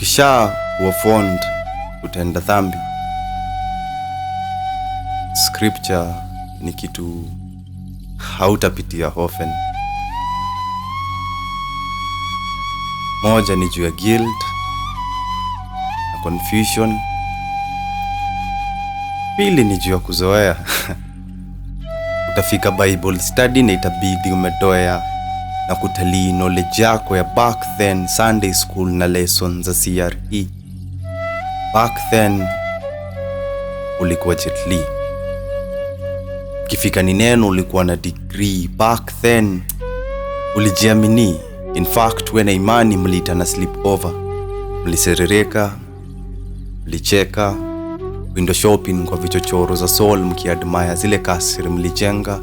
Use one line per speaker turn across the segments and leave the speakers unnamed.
Ukisha uwafond utenda dhambi. Scripture ni kitu hautapitia often. Moja ni juu ya guilt na confusion. Pili ni juu ya kuzoea. Utafika Bible study na itabidi umetoea na kutalii knowledge yako ya back then Sunday school na lessons za CRE. Back then ulikuwa jetli. Kifika ni neno ulikuwa na degree. Back then ulijiamini. In fact wena imani mlita na sleep over. Mliserereka, mlicheka, window shopping kwa vichochoro za soul mkiadmire zile kasiri mlijenga.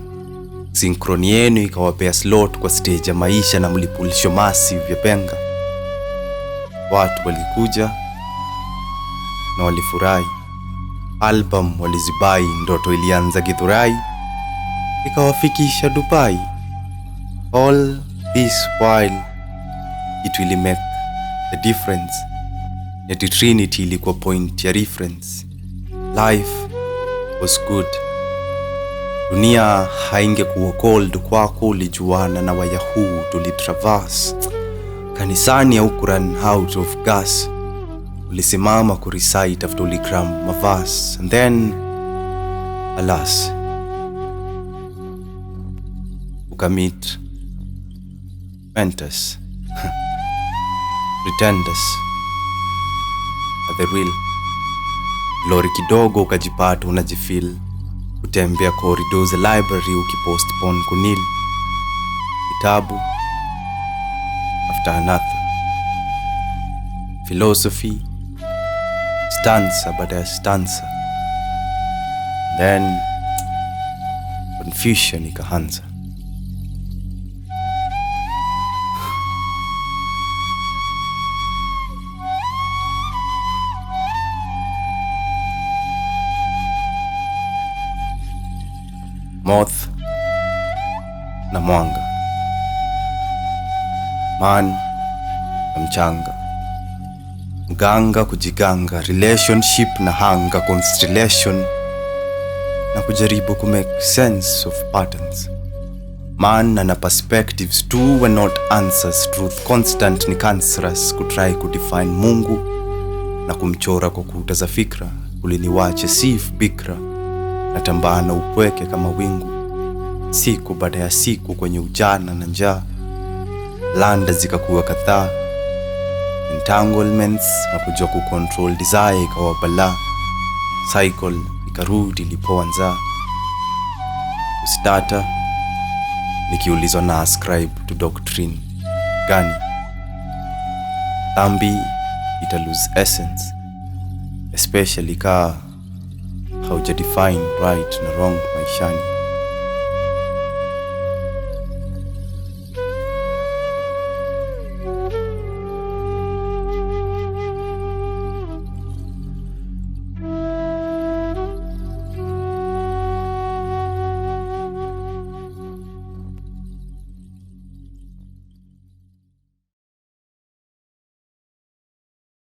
Synchron yenu ikawapea slot kwa stage ya maisha na mlipulisho massive ya penga. Watu walikuja na walifurahi. Album walizibai, ndoto ilianza Githurai ikawafikisha Dubai. All this while it will make the difference. Yet Trinity ilikuwa point ya reference. Life was good. Dunia haingekuwa cold kwako ulijuana na Wayahoo tulitraverse. Kanisani ya ukuran out of gas. Ulisimama kurecite after uligram mavas. And then, alas, ukamit mentors, pretenders, are the real. Lori kidogo ukajipata unajifeel. Kutembea corridors za library ukipostpone kunil. Kitabu after another. Philosophy stanza baada ya stanza. Then confusion ikaanza. Moth na mwanga, man na mchanga, mganga kujiganga, relationship na hanga, constellation na kujaribu kumake sense of patterns. Man na perspectives too were not answers. Truth constant ni cancerous. Kutry kudefine Mungu na kumchora kwa kuta za fikra. Uliniwache sif bikra natambaa na upweke kama wingu. Siku baada ya siku kwenye ujana na njaa. Landa zikakuwa kadhaa. Entanglements na kujua kucontrol desire ikawa balaa. Cycle ikarudi ilipoanza. Starter nikiulizwa na ascribe to doctrine gani. Dhambi ita lose essence, especially hauja define right na wrong maishani.